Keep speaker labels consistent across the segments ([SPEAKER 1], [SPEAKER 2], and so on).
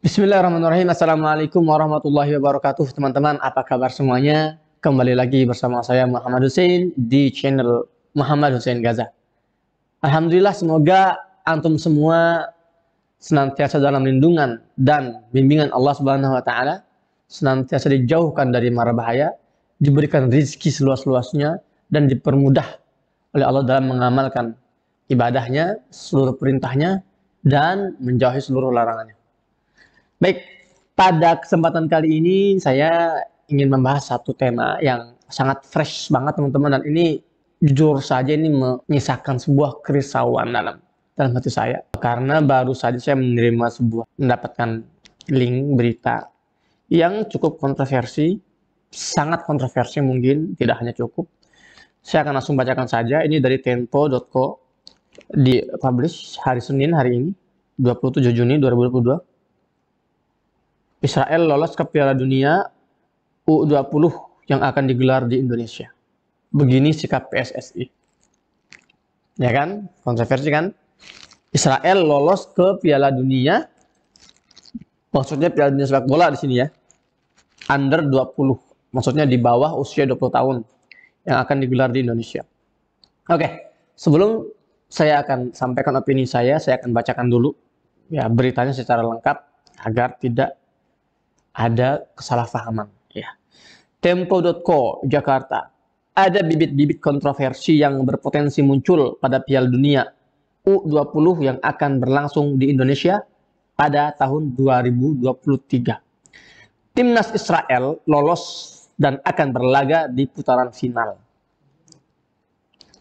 [SPEAKER 1] Bismillahirrahmanirrahim. Assalamualaikum warahmatullahi wabarakatuh. Teman-teman, apa kabar semuanya? Kembali lagi bersama saya Muhammad Hussein di channel Muhammad Hussein Gaza. Alhamdulillah, semoga antum semua senantiasa dalam lindungan dan bimbingan Allah Subhanahu wa taala, senantiasa dijauhkan dari mara bahaya, diberikan rizki seluas-luasnya dan dipermudah oleh Allah dalam mengamalkan ibadahnya, seluruh perintahnya, dan menjauhi seluruh larangannya. Baik, pada kesempatan kali ini saya ingin membahas satu tema yang sangat fresh banget teman-teman, dan ini jujur saja ini menyisakan sebuah kerisauan dalam hati saya, karena baru saja saya mendapatkan link berita yang cukup kontroversi, sangat kontroversi, mungkin tidak hanya cukup. Saya akan langsung bacakan saja. Ini dari tempo.co, dipublish hari Senin, hari ini 27 Juni 2022. Israel lolos ke Piala Dunia U20 yang akan digelar di Indonesia. Begini sikap PSSI. Ya kan? Kontroversi kan? Israel lolos ke Piala Dunia. Maksudnya Piala Dunia sepak bola di sini ya. Under 20. Maksudnya di bawah usia 20 tahun yang akan digelar di Indonesia. Oke, sebelum saya akan sampaikan opini saya akan bacakan dulu ya beritanya secara lengkap agar tidak ada kesalahpahaman ya. Tempo.co Jakarta. Ada bibit-bibit kontroversi yang berpotensi muncul pada Piala Dunia U20 yang akan berlangsung di Indonesia pada tahun 2023. Timnas Israel lolos dan akan berlaga di putaran final.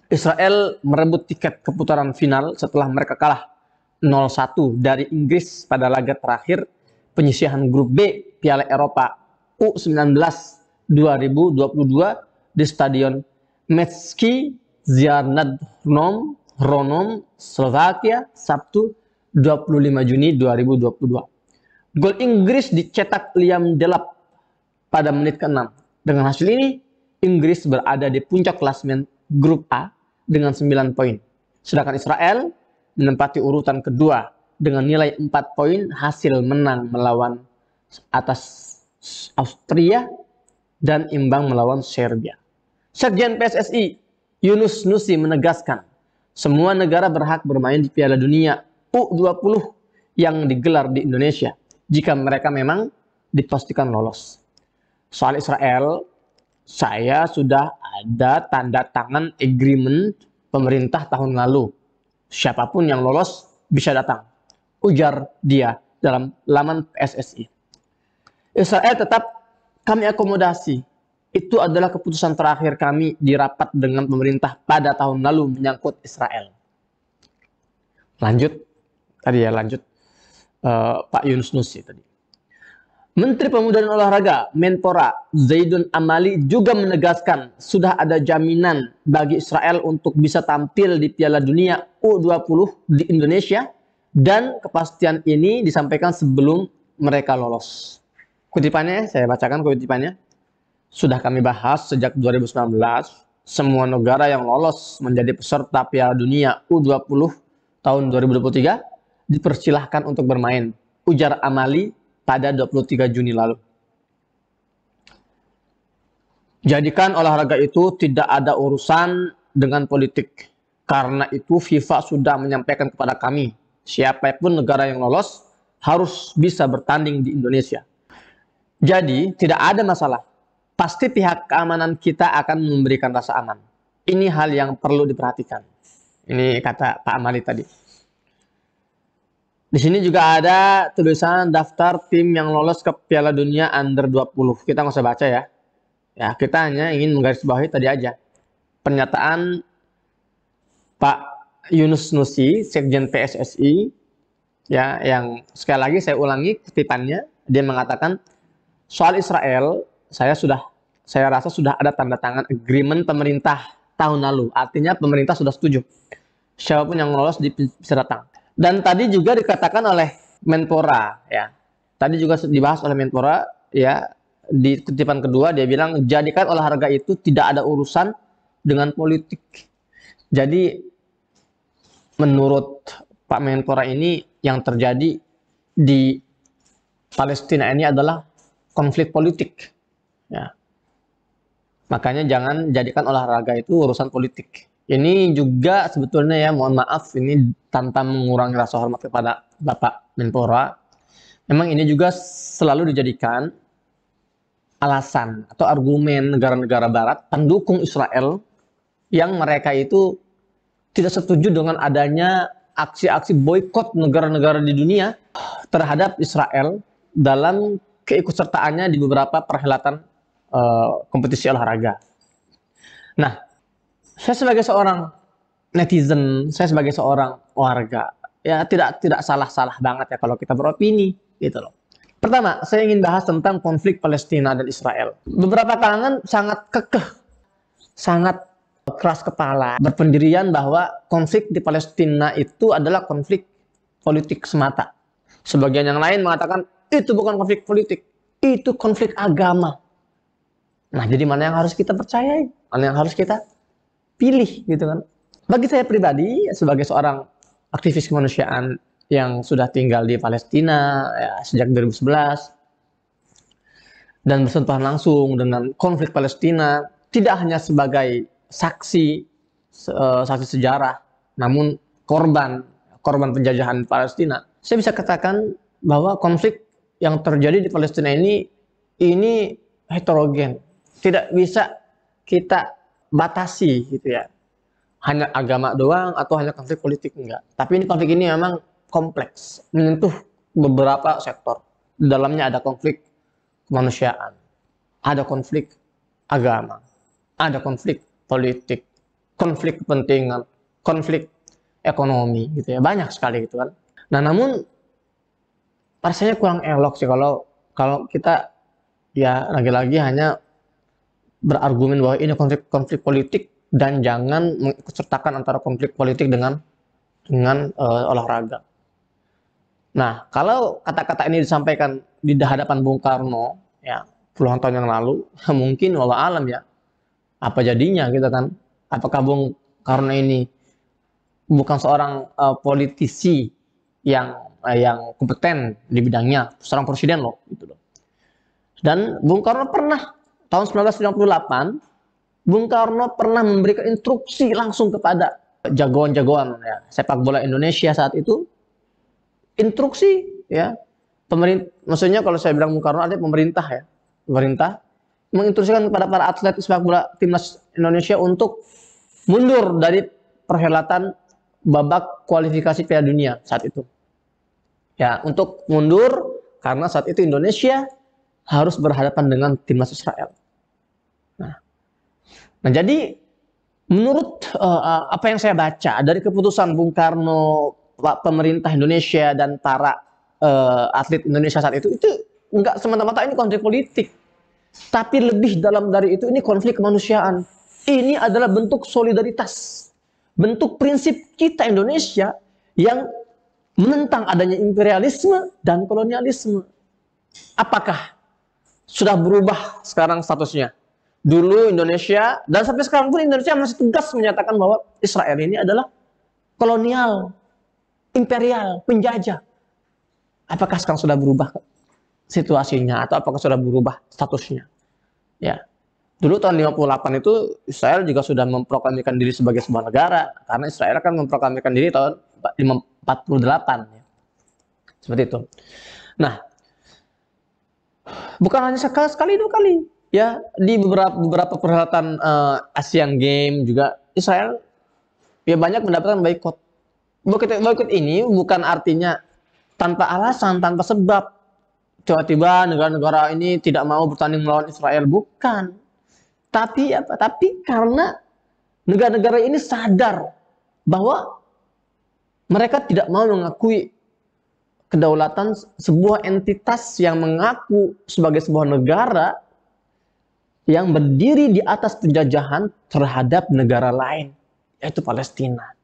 [SPEAKER 1] Israel merebut tiket ke putaran final setelah mereka kalah 0-1 dari Inggris pada laga terakhir penyisihan grup B Piala Eropa U19 2022 di Stadion Metski Ziarnadrom, Slovakia, Sabtu 25 Juni 2022. Gol Inggris dicetak Liam Delap pada menit ke-6. Dengan hasil ini, Inggris berada di puncak klasemen grup A dengan 9 poin. Sedangkan Israel menempati urutan kedua dengan nilai 4 poin hasil menang melawan atas Austria dan imbang melawan Serbia. Sekjen PSSI Yunus Nusi menegaskan semua negara berhak bermain di Piala Dunia U20 yang digelar di Indonesia jika mereka memang dipastikan lolos. Soal Israel, saya sudah ada tanda tangan agreement pemerintah tahun lalu. Siapapun yang lolos bisa datang, ujar dia dalam laman PSSI. Israel tetap kami akomodasi. Itu adalah keputusan terakhir kami di rapat dengan pemerintah pada tahun lalu menyangkut Israel. Lanjut Pak Yunus Nusi tadi. Menteri Pemuda dan Olahraga Menpora Zaidun Amali juga menegaskan sudah ada jaminan bagi Israel untuk bisa tampil di Piala Dunia U20 di Indonesia, dan kepastian ini disampaikan sebelum mereka lolos. Kutipannya, saya bacakan kutipannya. Sudah kami bahas sejak 2019, semua negara yang lolos menjadi peserta Piala Dunia U20 tahun 2023 dipersilahkan untuk bermain, ujar Amali pada 23 Juni lalu. Jadikan olahraga itu tidak ada urusan dengan politik. Karena itu FIFA sudah menyampaikan kepada kami, siapapun negara yang lolos harus bisa bertanding di Indonesia. Jadi tidak ada masalah. Pasti pihak keamanan kita akan memberikan rasa aman. Ini hal yang perlu diperhatikan. Ini kata Pak Amali tadi. Di sini juga ada tulisan daftar tim yang lolos ke Piala Dunia Under 20. Kita nggak usah baca ya. Ya, kita hanya ingin menggarisbawahi tadi aja pernyataan Pak Yunus Nusi, Sekjen PSSI, ya, yang sekali lagi saya ulangi kutipannya. Dia mengatakan soal Israel, saya rasa sudah ada tanda tangan agreement pemerintah tahun lalu. Artinya pemerintah sudah setuju. Siapapun yang lolos bisa datang. Dan tadi juga dikatakan oleh Menpora, ya. Tadi juga dibahas oleh Menpora, ya. Di kutipan kedua dia bilang jadikan olahraga itu tidak ada urusan dengan politik. Jadi menurut Pak Menpora ini yang terjadi di Palestina ini adalah konflik politik. Ya. Makanya jangan jadikan olahraga itu urusan politik. Ini juga sebetulnya ya, mohon maaf, ini tanpa mengurangi rasa hormat kepada Bapak Menpora. Memang ini juga selalu dijadikan alasan atau argumen negara-negara Barat pendukung Israel yang mereka itu tidak setuju dengan adanya aksi-aksi boikot negara-negara di dunia terhadap Israel dalam keikutsertaannya di beberapa perhelatan kompetisi olahraga. Nah, saya sebagai seorang netizen, saya sebagai seorang warga, ya tidak salah-salah banget ya kalau kita beropini, gitu loh. Pertama, saya ingin bahas tentang konflik Palestina dan Israel. Beberapa kalangan sangat kekeh, sangat keras kepala, berpendirian bahwa konflik di Palestina itu adalah konflik politik semata. Sebagian yang lain mengatakan itu bukan konflik politik, itu konflik agama. Nah, jadi mana yang harus kita percayai? Mana yang harus kita pilih, gitu kan? Bagi saya pribadi, sebagai seorang aktivis kemanusiaan yang sudah tinggal di Palestina ya, sejak 2011 dan bersentuhan langsung dengan konflik Palestina, tidak hanya sebagai saksi sejarah, namun korban penjajahan Palestina. Saya bisa katakan bahwa konflik yang terjadi di Palestina ini heterogen. Tidak bisa kita batasi gitu ya. Hanya agama doang atau hanya konflik politik, enggak. Tapi konflik ini memang kompleks, menyentuh beberapa sektor. Di dalamnya ada konflik kemanusiaan, ada konflik agama, ada konflik politik, konflik kepentingan, konflik ekonomi gitu ya. Banyak sekali gitu kan. Nah, namun rasanya kurang elok sih kalau kita ya lagi-lagi hanya berargumen bahwa ini konflik politik dan jangan mengikutsertakan antara konflik politik dengan olahraga. Nah, kalau kata-kata ini disampaikan di hadapan Bung Karno ya puluhan tahun yang lalu, mungkin wallah alam ya apa jadinya gitu kan? Apakah Bung Karno ini bukan seorang politisi yang kompeten di bidangnya, seorang presiden loh gitu loh. Dan Bung Karno pernah tahun 1998, Bung Karno pernah memberikan instruksi langsung kepada jagoan-jagoan ya, sepak bola Indonesia saat itu. Instruksi ya, pemerintah, maksudnya kalau saya bilang Bung Karno ada pemerintah ya, pemerintah menginstruksikan kepada para atlet sepak bola timnas Indonesia untuk mundur dari perhelatan babak kualifikasi Piala Dunia saat itu. Ya, untuk mundur karena saat itu Indonesia harus berhadapan dengan timnas Israel. Nah, jadi menurut apa yang saya baca dari keputusan Bung Karno, pemerintah Indonesia dan para atlet Indonesia saat itu enggak semata-mata ini konflik politik, tapi lebih dalam dari itu ini konflik kemanusiaan. Ini adalah bentuk solidaritas, bentuk prinsip kita Indonesia yang menentang adanya imperialisme dan kolonialisme. Apakah sudah berubah sekarang statusnya? Dulu Indonesia, dan sampai sekarang pun Indonesia masih tegas menyatakan bahwa Israel ini adalah kolonial, imperial, penjajah. Apakah sekarang sudah berubah situasinya atau apakah sudah berubah statusnya? Ya. Dulu tahun 58 itu Israel juga sudah memproklamirkan diri sebagai sebuah negara, karena Israel kan memproklamirkan diri tahun 48 ya. Seperti itu. Nah, bukan hanya sekali dua kali ya, di beberapa perhelatan Asian Games juga Israel ya banyak mendapatkan boikot. Boikot ini bukan artinya tanpa alasan, tanpa sebab tiba-tiba negara-negara ini tidak mau bertanding melawan Israel, bukan. Tapi apa? Tapi karena negara-negara ini sadar bahwa mereka tidak mau mengakui kedaulatan sebuah entitas yang mengaku sebagai sebuah negara yang berdiri di atas penjajahan terhadap negara lain, yaitu Palestina.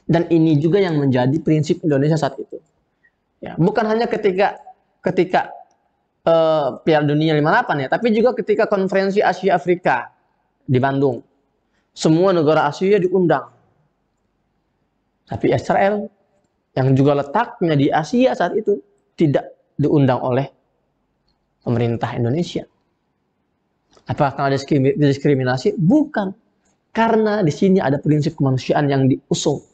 [SPEAKER 1] Dan ini juga yang menjadi prinsip Indonesia saat itu. Ya, bukan hanya ketika Piala Dunia 58 ya, tapi juga ketika konferensi Asia Afrika di Bandung. Semua negara Asia diundang. Tapi Israel yang juga letaknya di Asia saat itu tidak diundang oleh pemerintah Indonesia. Apakah karena diskriminasi? Bukan. Karena di sini ada prinsip kemanusiaan yang diusung,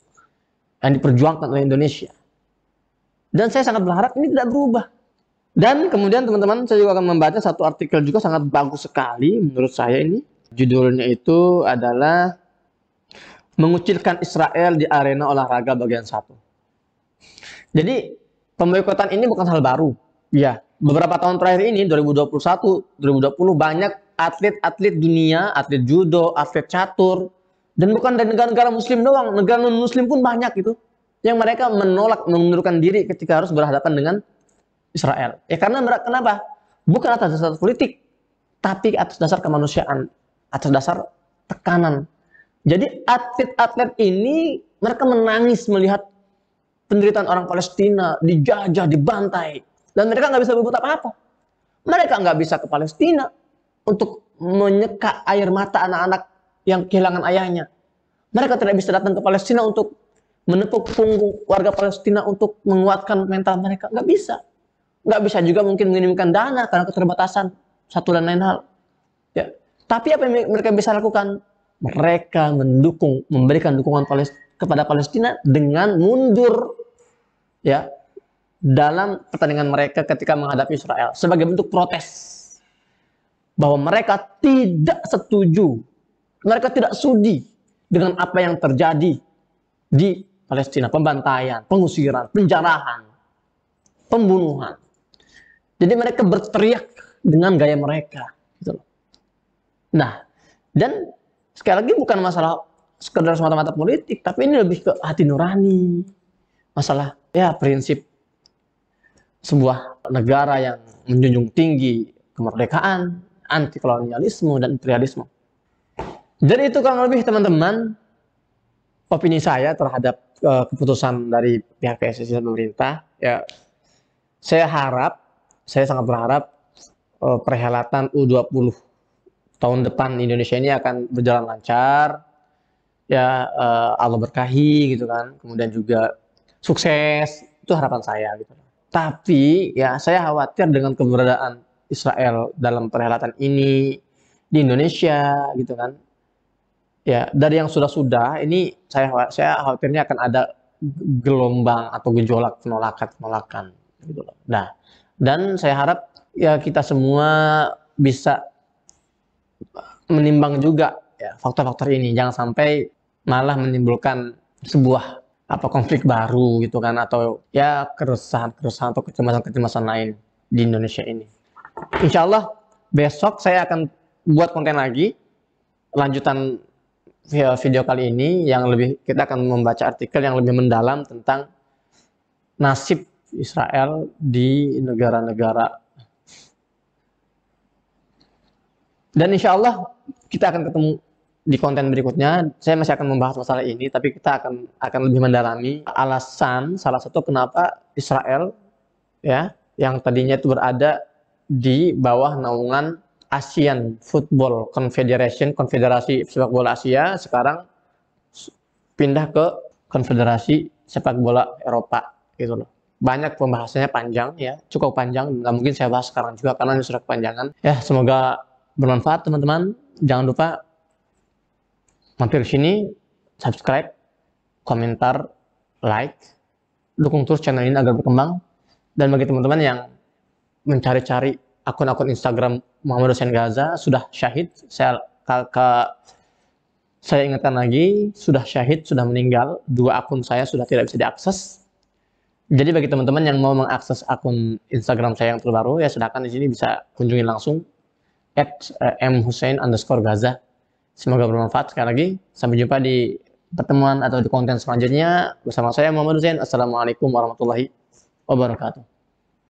[SPEAKER 1] yang diperjuangkan oleh Indonesia. Dan saya sangat berharap ini tidak berubah. Dan kemudian teman-teman, saya juga akan membaca satu artikel juga sangat bagus sekali menurut saya ini. Judulnya itu adalah Mengucilkan Israel di Arena Olahraga bagian 1. Jadi, pemboikotan ini bukan hal baru. Ya, beberapa tahun terakhir ini, 2021, 2020, banyak atlet-atlet dunia, atlet judo, atlet catur, dan bukan dari negara-negara muslim doang, negara non-muslim pun banyak itu, yang mereka menolak, mengundurkan diri ketika harus berhadapan dengan Israel. Ya karena mereka, kenapa? Bukan atas dasar politik, tapi atas dasar kemanusiaan, atas dasar tekanan. Jadi atlet-atlet ini, mereka menangis melihat penderitaan orang Palestina, dijajah, dibantai, dan mereka nggak bisa berbuat apa-apa. Mereka nggak bisa ke Palestina untuk menyeka air mata anak-anak yang kehilangan ayahnya. Mereka tidak bisa datang ke Palestina untuk menepuk punggung warga Palestina untuk menguatkan mental mereka. Nggak bisa. Nggak bisa juga mungkin mengirimkan dana karena keterbatasan satu dan lain hal. Ya. Tapi apa yang mereka bisa lakukan? Mereka memberikan dukungan kepada Palestina dengan mundur, ya, dalam pertandingan mereka ketika menghadapi Israel sebagai bentuk protes bahwa mereka tidak setuju, mereka tidak sudi dengan apa yang terjadi di Palestina, pembantaian, pengusiran, penjarahan, pembunuhan. Jadi mereka berteriak dengan gaya mereka, gitu loh. Nah, dan sekali lagi bukan masalah sekedar semata-mata politik, tapi ini lebih ke hati nurani, masalah ya prinsip sebuah negara yang menjunjung tinggi kemerdekaan, anti kolonialisme dan imperialisme. Jadi itu kurang lebih teman-teman opini saya terhadap keputusan dari pihak PSSI dan pemerintah. Ya, saya sangat berharap perhelatan U20 tahun depan Indonesia ini akan berjalan lancar. Ya, Allah berkahi gitu kan. Kemudian juga sukses, itu harapan saya gitu. Tapi ya saya khawatir dengan keberadaan Israel dalam perhelatan ini di Indonesia gitu kan. Ya, dari yang sudah-sudah ini saya khawatirnya akan ada gelombang atau gejolak penolakan gitu loh. Nah, dan saya harap ya kita semua bisa menimbang juga ya faktor-faktor ini, jangan sampai malah menimbulkan sebuah konflik baru gitu kan, atau ya keresahan atau kecemasan lain di Indonesia ini. Insya Allah besok saya akan buat konten lagi lanjutan video kali ini yang lebih, kita akan membaca artikel yang lebih mendalam tentang nasib Israel di negara-negara. Dan insya Allah kita akan ketemu di konten berikutnya. Saya masih akan membahas masalah ini, tapi kita akan lebih mendalami alasan salah satu kenapa Israel ya yang tadinya itu berada di bawah naungan Asian Football Confederation, Konfederasi Sepak Bola Asia, sekarang pindah ke Konfederasi Sepak Bola Eropa gitu loh. Banyak pembahasannya, panjang ya, cukup panjang, nggak mungkin saya bahas sekarang juga karena ini sudah kepanjangan. Ya, semoga bermanfaat teman-teman. Jangan lupa mampir sini, subscribe, komentar, like, dukung terus channel ini agar berkembang. Dan bagi teman-teman yang mencari-cari akun-akun Instagram Muhammad Hussein Gaza sudah syahid, saya ingatkan lagi, sudah syahid, sudah meninggal, 2 akun saya sudah tidak bisa diakses. Jadi bagi teman-teman yang mau mengakses akun Instagram saya yang terbaru, ya silakan di sini bisa kunjungi langsung @mhussein_gaza. Semoga bermanfaat. Sekali lagi, sampai jumpa di pertemuan atau di konten selanjutnya bersama saya Muhammad Hussein. Assalamualaikum warahmatullahi wabarakatuh.